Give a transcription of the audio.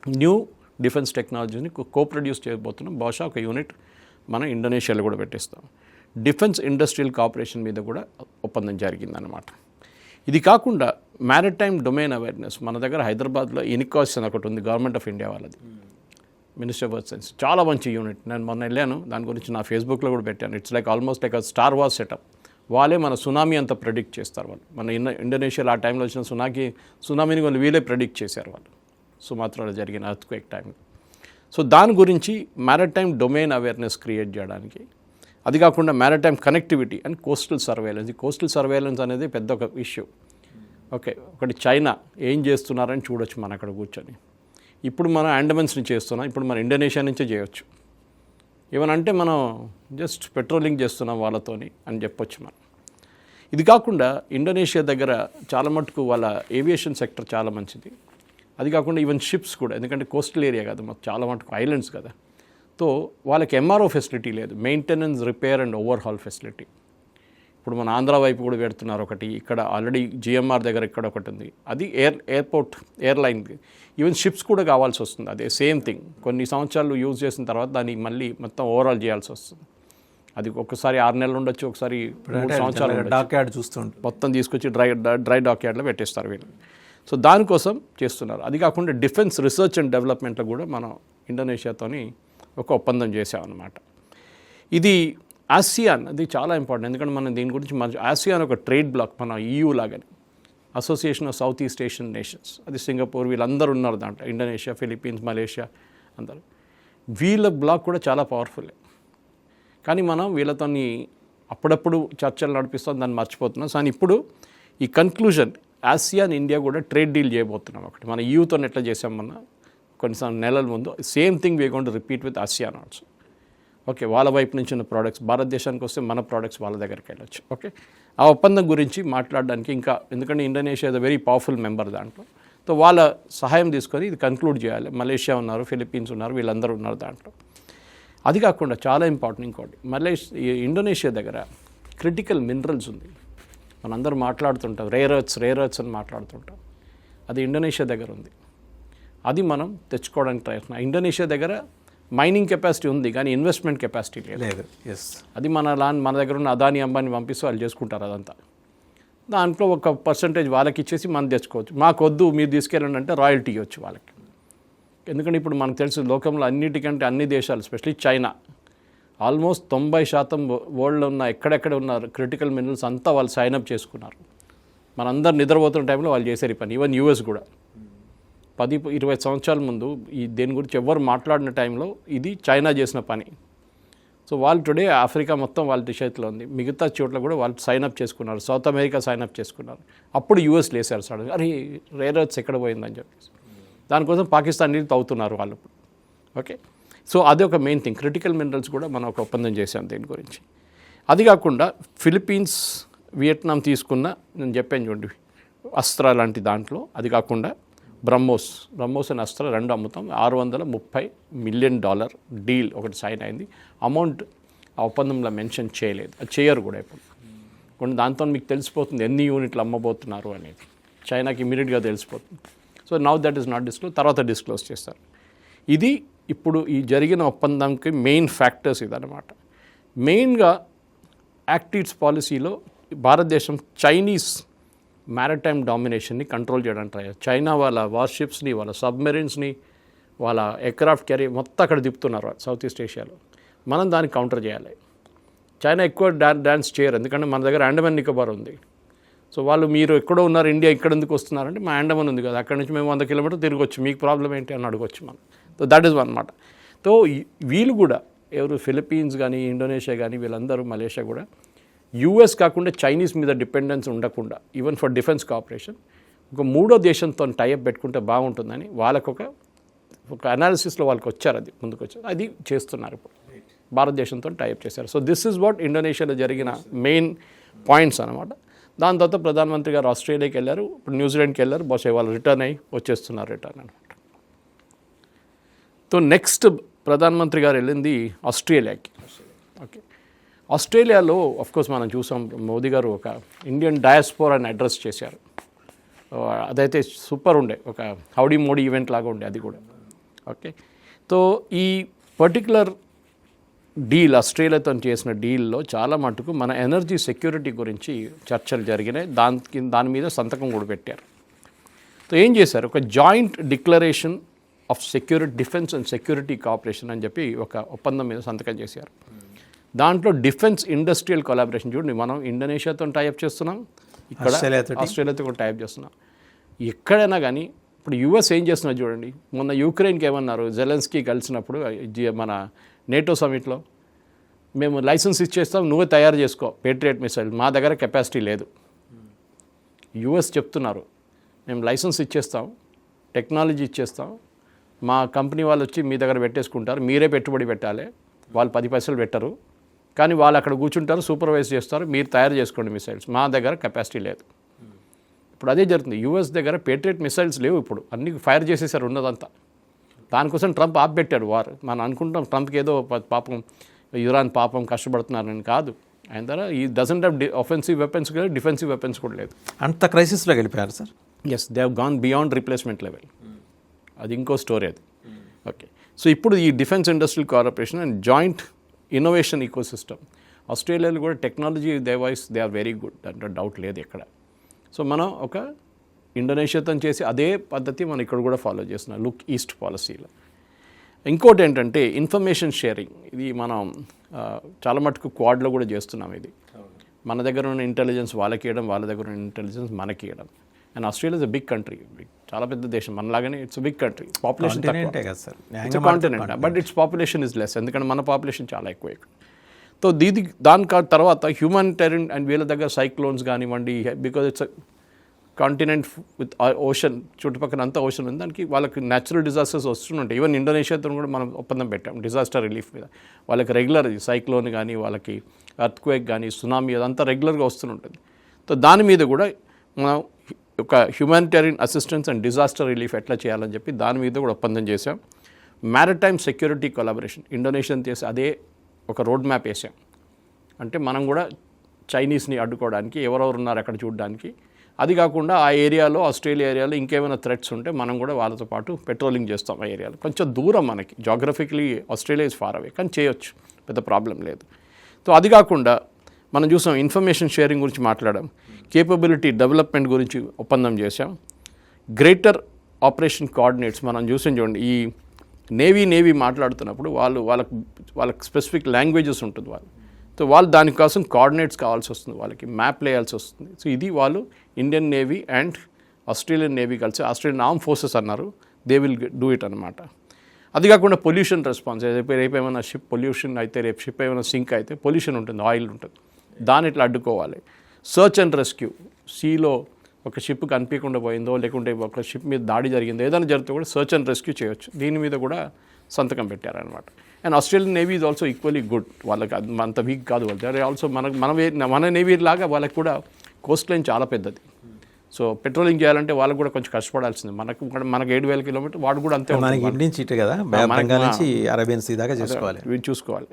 New defence టెక్నాలజీని produce చేయబోతున్నాం. బహుశా ఒక యూనిట్ మనం ఇండోనేషియాలో కూడా పెట్టిస్తాం. డిఫెన్స్ ఇండస్ట్రియల్ కోఆపరేషన్ మీద కూడా ఒప్పందం జరిగిందనమాట. ఇది కాకుండా మ్యారిటైమ్ డొమైన్ అవేర్నెస్ మన దగ్గర హైదరాబాద్లో ఇనికాస్ అని ఒకటి ఉంది, గవర్నమెంట్ ఆఫ్ ఇండియా వాళ్ళది, మినిస్టర్ ఆఫ్ ఎర్త్ సైన్స్. చాలా మంచి యూనిట్. నేను మొన్న వెళ్ళాను, దాని గురించి నా ఫేస్బుక్లో కూడా పెట్టాను. It's like almost like star war setup. వాళ్ళే మన సునామీ అంతా ప్రెడిక్ట్ చేస్తారు వాళ్ళు. మన ఇండోనేషియాలో ఆ టైంలో వచ్చిన సునామీని వాళ్ళు వీళ్ళే ప్రెడిక్ట్ చేశారు వాళ్ళు, సుమాత్రాలో జరిగిన ఎర్త్క్వేక్ టైంలో. సో దాని గురించి మ్యారిటైమ్ డొమైన్ అవేర్నెస్ క్రియేట్ చేయడానికి, అది కాకుండా maritime connectivity and coastal surveillance. ఈ కోస్టల్ సర్వేలెన్స్ అనేది పెద్ద ఒక ఇష్యూ. ఓకే, ఒకటి చైనా ఏం చేస్తున్నారని చూడొచ్చు మనం అక్కడ కూర్చొని. ఇప్పుడు మనం అండమాన్స్ని చేస్తున్నాం, ఇప్పుడు మనం ఇండోనేషియా నుంచే చేయొచ్చు. ఏమనంటే మనం జస్ట్ పెట్రోలింగ్ చేస్తున్నాం వాళ్ళతోని అని చెప్పొచ్చు మనం. ఇది కాకుండా ఇండోనేషియా దగ్గర చాలా మటుకు వాళ్ళ ఏవియేషన్ సెక్టర్ చాలా మంచిది. అది కాకుండా ఈవెన్ షిప్స్ కూడా, ఎందుకంటే కోస్టల్ ఏరియా కదా, మాకు చాలా మటుకు ఐలాండ్స్ కదా. తో వాళ్ళకి ఎంఆర్ఓ ఫెసిలిటీ లేదు, maintenance, repair and overhaul facility. ఇప్పుడు మన ఆంధ్ర వైపు కూడా పెడుతున్నారు ఒకటి, ఇక్కడ ఆల్రెడీ జిఎంఆర్ దగ్గర ఇక్కడ ఒకటి ఉంది. అది ఎయిర్పోర్ట్ ఎయిర్లైన్. ఈవెన్ షిప్స్ కూడా కావాల్సి వస్తుంది, అదే సేమ్ థింగ్. కొన్ని సంవత్సరాలు యూజ్ చేసిన తర్వాత దాన్ని మళ్ళీ మొత్తం ఓవరాల్ చేయాల్సి వస్తుంది. అది ఒకసారి 6 నెలలు ఉండొచ్చు, ఒకసారి 3 సంవత్సరాలు. డాక్యార్డ్ చూస్తుంటారు, మొత్తం తీసుకొచ్చి డ్రై డాక్యార్డ్లో పెట్టేస్తారు వీళ్ళు. సో దానికోసం చేస్తున్నారు. అది కాకుండా డిఫెన్స్ రీసెర్చ్ అండ్ డెవలప్మెంట్లో కూడా మనం ఇండోనేషియాతోని ఒక ఒప్పందం చేసామన్నమాట. ఇది ఆసియాన్, అది చాలా ఇంపార్టెంట్. ఎందుకంటే మనం దీని గురించి ఆసియాన్ ఒక ట్రేడ్ బ్లాక్, మన EU లాగానే, association of south east Asian nations. అది సింగపూర్, వీళ్ళందరూ ఉన్నారు దాంట్లో, ఇండోనేషియా, ఫిలిప్పీన్స్, మలేషియా అందరూ. వీళ్ళ బ్లాక్ కూడా చాలా పవర్ఫుల్. కానీ మనం వీళ్ళతోని అప్పుడప్పుడు చర్చలు నడిపిస్తాం, దాన్ని మర్చిపోతున్నాం. కానీ ఇప్పుడు ఈ కన్క్లూజన్, ఆసియాన్ ఇండియా కూడా ట్రేడ్ డీల్ చేయబోతున్నాం ఒకటి. మన EUతో ఎట్లా చేసాం మన కొన్ని నెలల ముందు, same thing we going to repeat with ASEAN also. Okay, వాళ్ళ వైపు నుంచి ఉన్న ప్రోడక్ట్స్ భారతదేశానికి వస్తే మన ప్రోడక్ట్స్ వాళ్ళ దగ్గరికి వెళ్ళొచ్చు. ఓకే, ఆ ఒప్పందం గురించి మాట్లాడడానికి ఇంకా, ఎందుకంటే Indonesia is a very powerful member దాంట్లో. సో వాళ్ళ సహాయం తీసుకొని ఇది కన్క్లూడ్ చేయాలి. మలేషియా ఉన్నారు, ఫిలిప్పీన్స్ ఉన్నారు, వీళ్ళందరూ ఉన్నారు దాంట్లో. అది కాకుండా చాలా ఇంపార్టెంట్ ఇంకోటి, ఇండోనేషియా దగ్గర క్రిటికల్ మినరల్స్ ఉంది. మనందరూ మాట్లాడుతుంటాం రేర్ ఎర్త్స్ అని మాట్లాడుతుంటాం. అది ఇండోనేషియా దగ్గర ఉంది. అది మనం తెచ్చుకోవడానికి ప్రయత్నం. ఇండోనేషియా దగ్గర మైనింగ్ కెపాసిటీ ఉంది, కానీ ఇన్వెస్ట్మెంట్ కెపాసిటీ లేదు. అది మన దగ్గర ఉన్న అదాని అంబానీ పంపిస్తూ వాళ్ళు చేసుకుంటారు అదంతా. దాంట్లో ఒక పర్సంటేజ్ వాళ్ళకి ఇచ్చేసి మనం తెచ్చుకోవచ్చు. మాకు వద్దు, మీరు తీసుకెళ్ళండి అంటే రాయల్టీ ఇవ్వచ్చు వాళ్ళకి. ఎందుకంటే ఇప్పుడు మనకు తెలుసు లోకంలో అన్నిటికంటే అన్ని దేశాలు, ఎస్పెషలీ చైనా, ఆల్మోస్ట్ 90% వరల్డ్లో ఉన్న ఎక్కడెక్కడ ఉన్నారు క్రిటికల్ మినరల్స్ అంతా వాళ్ళు సైన్అప్ చేసుకున్నారు. మనందరు నిద్రపోతున్న టైంలో వాళ్ళు చేసే పని. ఈవెన్ US కూడా 10-20 సంవత్సరాల ముందు దేని గురించి ఎవరు మాట్లాడిన టైంలో ఇది చైనా చేసిన పని. సో వాళ్ళు టుడే ఆఫ్రికా మొత్తం వాళ్ళ చేతిలో ఉంది. మిగతా చోట్ల కూడా వాళ్ళు సైన్అప్ చేసుకున్నారు. సౌత్ అమెరికా సైన్అప్ చేసుకున్నారు. అప్పుడు US లేసారు సడన్గా, అరే రేర్ ఎర్త్స్ ఎక్కడ పోయిందని చెప్పేసి. దానికోసం పాకిస్తాన్ నీళ్ళు తవ్వుతున్నారు వాళ్ళు. ఓకే, సో అదే ఒక మెయిన్ థింగ్. క్రిటికల్ మినరల్స్ కూడా మనం ఒక ఒప్పందం చేశాం దీని గురించి. అది కాకుండా ఫిలిప్పీన్స్, వియట్నాం తీసుకున్న, నేను చెప్పాను చూడండి, అస్త్రా లాంటి దాంట్లో. అది కాకుండా బ్రహ్మోస్ అండ్ అస్త్రా 2 అమ్ముతాం. $630 మిలియన్ డీల్ ఒకటి సైన్ అయింది. అమౌంట్ ఆ ఒప్పందంలో మెన్షన్ చేయలేదు, అది చేయరు కూడా ఇప్పుడు. కొన్ని దాంతో మీకు తెలిసిపోతుంది ఎన్ని యూనిట్లు అమ్మబోతున్నారు అనేది. చైనాకి ఇమీడియట్గా తెలిసిపోతుంది. So now that is not disclose, తర్వాత డిస్క్లోజ్ చేస్తారు. ఇది ఇప్పుడు ఈ జరిగిన ఒప్పందంకి మెయిన్ ఫ్యాక్టర్స్ ఇదన్నమాట. మెయిన్గా యాక్ట్ ఈస్ట్ పాలసీలో భారతదేశం చైనీస్ మ్యారిటైమ్ డామినేషన్ని కంట్రోల్ చేయడానికి ట్రై చేస్తారు. చైనా వాళ్ళ వార్షిప్స్ని, వాళ్ళ సబ్మెరీన్స్ని, వాళ్ళ ఎయిర్క్రాఫ్ట్ క్యారీ మొత్తం అక్కడ దిప్పుతున్నారు సౌత్ ఈస్ట్ ఏషియాలో. మనం దాన్ని కౌంటర్ చేయాలి. చైనా ఎక్కువ డ్యాన్స్ చేయరు, ఎందుకంటే మన దగ్గర అండమాన్ నికోబార్ ఉంది. సో వాళ్ళు మీరు ఎక్కడో ఉన్నారు, ఇండియా ఇక్కడ ఎందుకు వస్తున్నారంటే మా అండమాన్ ఉంది కదా, అక్కడ నుంచి మేము 100 కిలోమీటర్లు తిరగొచ్చు, మీకు ప్రాబ్లం ఏంటి అని అడగొచ్చు మనం. సో దట్ ఈస్ అనమాట. సో వీళ్ళు కూడా ఎవరు ఫిలిప్పీన్స్ కానీ, ఇండోనేషియా కానీ, వీళ్ళందరూ, మలేషియా కూడా US కాకుండా చైనీస్ మీద డిపెండెన్స్ ఉండకుండా, ఈవెన్ ఫర్ డిఫెన్స్ కోఆపరేషన్ ఒక 3వ దేశంతో టైఅప్ పెట్టుకుంటే బాగుంటుందని వాళ్ళకు ఒక అనాలిసిస్లో వాళ్ళకి వచ్చారు, అది ముందుకు వచ్చారు, అది చేస్తున్నారు ఇప్పుడు. భారతదేశంతో టైఅప్ చేశారు. సో దిస్ ఈజ్ వాట్ ఇండోనేషియాలో జరిగిన మెయిన్ పాయింట్స్ అనమాట. దాని తర్వాత ప్రధానమంత్రి గారు ఆస్ట్రేలియాకి వెళ్ళారు, ఇప్పుడు న్యూజిలాండ్కి వెళ్ళారు. బహుశా వాళ్ళు రిటర్న్ అనమాట. సో నెక్స్ట్ ప్రధానమంత్రి గారు వెళ్ళింది ఆస్ట్రేలియాకి. ఓకే, ఆస్ట్రేలియాలో అఫ్కోర్స్ మనం చూసాం, మోదీ గారు ఒక ఇండియన్ డయాస్పోరాని అడ్రస్ చేశారు. అదైతే సూపర్ ఉండే, ఒక హౌడీ మోడీ ఈవెంట్ లాగా ఉండే అది కూడా. ఓకే, సో ఈ పర్టికులర్ డీల్ ఆస్ట్రేలియాతో చేసిన డీల్లో చాలా మటుకు మన ఎనర్జీ సెక్యూరిటీ గురించి చర్చలు జరిగినాయి. దాని మీద సంతకం కూడా పెట్టారు. సో ఏం చేశారు, ఒక joint declaration of security defence and security cooperation అని చెప్పి ఒక ఒప్పందం మీద సంతకం చేశారు. దాంట్లో డిఫెన్స్ ఇండస్ట్రియల్ కొలాబరేషన్, చూడండి మనం ఇండోనేషియాతో టైఅప్ చేస్తున్నాం, ఇక్కడ ఆస్ట్రేలియాతో కూడా టైఅప్ చేస్తున్నాం. ఎక్కడైనా కానీ ఇప్పుడు యూఎస్ ఏం చేస్తున్నారు చూడండి, మొన్న యూక్రెయిన్కి ఏమన్నారు, జెలెన్స్కీ కలిసినప్పుడు మన నేటో సమిట్లో, మేము లైసెన్స్ ఇచ్చేస్తాం, నువ్వే తయారు చేసుకో పేట్రియట్ మిసైల్, మా దగ్గర కెపాసిటీ లేదు. యూఎస్ చెప్తున్నారు మేము లైసెన్స్ ఇచ్చేస్తాం, టెక్నాలజీ ఇచ్చేస్తాం, మా కంపెనీ వాళ్ళు వచ్చి మీ దగ్గర పెట్టేసుకుంటారు, మీరే పెట్టుబడి పెట్టాలి, వాళ్ళు 10 పైసలు పెట్టరు, కానీ వాళ్ళు అక్కడ కూర్చుంటారు, సూపర్వైజ్ చేస్తారు, మీరు తయారు చేసుకోండి మిసైల్స్, మా దగ్గర కెపాసిటీ లేదు. ఇప్పుడు అదే జరుగుతుంది. యూఎస్ దగ్గర పేట్రియట్ మిసైల్స్ లేవు, ఇప్పుడు అన్ని ఫైర్ చేసేసారు ఉన్నదంతా. దానికోసం ట్రంప్ ఆపెట్టాడు వార్. మనం అనుకుంటాం ట్రంప్కి ఏదో పాపం ఇరాన్ పాపం కష్టపడుతున్నారని, కాదు. ఆయన ద్వారా ఈ డజంట్ హ్యావ్ ఆఫెన్సివ్ వెపన్స్ కూడా, డిఫెన్సివ్ వెపన్స్ కూడా లేదు. అంత క్రైసిస్లో వెళ్ళిపోయారు sir. Yes, they have gone beyond replacement level. అది ఇంకో స్టోరీ అది. ఓకే, సో ఇప్పుడు ఈ defence industrial cooperation and joint innovation ecosystem, ఆస్ట్రేలియాలో కూడా technology wise they are very good, అంటే డౌట్ లేదు ఇక్కడ. సో మనం ఒక ఇండోనేషియాతో చేసి అదే పద్ధతి మనం ఇక్కడ కూడా ఫాలో చేస్తున్నాం, లుక్ ఈస్ట్ పాలసీలో. ఇంకోటి ఏంటంటే ఇన్ఫర్మేషన్ షేరింగ్, ఇది మనం చాలా మటుకు క్వాడ్లో కూడా చేస్తున్నాం. ఇది మన దగ్గర ఉన్న ఇంటెలిజెన్స్ వాళ్ళకి ఇవ్వడం, వాళ్ళ దగ్గర ఉన్న ఇంటెలిజెన్స్ మనకి ఇవ్వడం. And Australia is a big country, చాలా పెద్ద దేశం, మనలాగానే it's big country, population continent, but it's population is less, ఎందుకంటే మన పాపులేషన్ చాలా ఎక్కువ ఇక్కడ. సో దాని తర్వాత హ్యూమానిటేరియన్ అండ్ వీళ్ళ దగ్గర సైక్లోన్స్ కానివ్వండి, because it's continent with ocean, చుట్టుపక్కల అంతా ఓషన్ ఉంది, దానికి వాళ్ళకి న్యాచురల్ డిజాస్టర్స్ వస్తుంటాయి. ఈవెన్ ఇండోనేషియాతో కూడా మనం ఒప్పందం పెట్టాం డిజాస్టర్ రిలీఫ్ మీద. వాళ్ళకి రెగ్యులర్ సైక్లోన్ కానీ, వాళ్ళకి ఎర్త్క్వేక్ కానీ, సునామీ, అదంతా రెగ్యులర్గా వస్తుంటుంది. సో దాని మీద కూడా మనం ఒక humanitarian assistance and disaster relief ఎట్లా చేయాలని చెప్పి దాని మీద కూడా ఒప్పందం చేశాం. మ్యారిటైమ్ సెక్యూరిటీ కొలాబరేషన్ ఇండోనేషియా చేసి అదే ఒక రోడ్ మ్యాప్ వేసాం. అంటే మనం కూడా చైనీస్ని అడ్డుకోవడానికి ఎవరెవరు ఉన్నారు అక్కడ చూడడానికి, అది కాకుండా ఆ ఏరియాలో, ఆస్ట్రేలియా ఏరియాలో ఇంకేమైనా థ్రెట్స్ ఉంటే మనం కూడా వాళ్ళతో పాటు పెట్రోలింగ్ చేస్తాం. ఆ ఏరియాలో కొంచెం దూరం మనకి, geographically Australia is far away, కానీ చేయొచ్చు, పెద్ద ప్రాబ్లం లేదు. సో అది కాకుండా మనం చూసాం ఇన్ఫర్మేషన్ షేరింగ్ గురించి మాట్లాడాం, కేపబిలిటీ డెవలప్మెంట్ గురించి ఒప్పందం చేశాం. గ్రేటర్ ఆపరేషన్ కోఆర్డినేట్స్ మనం చూసాం చూడండి, ఈ నేవీ మాట్లాడుతున్నప్పుడు వాళ్ళకి స్పెసిఫిక్ లాంగ్వేజెస్ ఉంటుంది వాళ్ళు. సో వాళ్ళు దానికోసం కోఆర్డినేట్స్ కావాల్సి వస్తుంది, వాళ్ళకి మ్యాప్ వేయాల్సి వస్తుంది. సో ఇది వాళ్ళు Indian navy and Australian navy కలిసి, ఆస్ట్రేలియన్ ఆర్మ్ ఫోర్సెస్ అన్నారు, దే విల్ డూ ఇట్ అనమాట. అది కాకుండా పొల్యూషన్ రెస్పాన్స్, రేపు ఏమైనా షిప్ పొల్యూషన్ అయితే, రేపు షిప్ ఏమైనా సింక్ అయితే పొల్యూషన్ ఉంటుంది, ఆయిల్ ఉంటుంది, దాన్ని ఇట్లా అడ్డుకోవాలి. సర్చ్ అండ్ రెస్క్యూ, సీలో ఒక షిప్ కనిపించకుండా పోయిందో, లేకుంటే ఒక షిప్ మీద దాడి జరిగిందో, ఏదైనా జరిగితే కూడా సర్చ్ అండ్ రెస్క్యూ చేయొచ్చు. దీని మీద కూడా సంతకం పెట్టారనమాట. And Australian navy is also equally good, వాళ్ళకి అంత వీక్ కాదు వాళ్ళు. దే ఆల్సో మన నేవీ లాగా వాళ్ళకి కూడా కోస్ట్ లైన్ చాలా పెద్దది. సో పెట్రోలింగ్ చేయాలంటే వాళ్ళకు కూడా కొంచెం కష్టపడాల్సింది. మనకు 7,000 కిలోమీటర్, వాడు కూడా అంతే కదా, అరేబియన్ సీ దాకా చూసుకోవాలి. చూసుకోవాలి.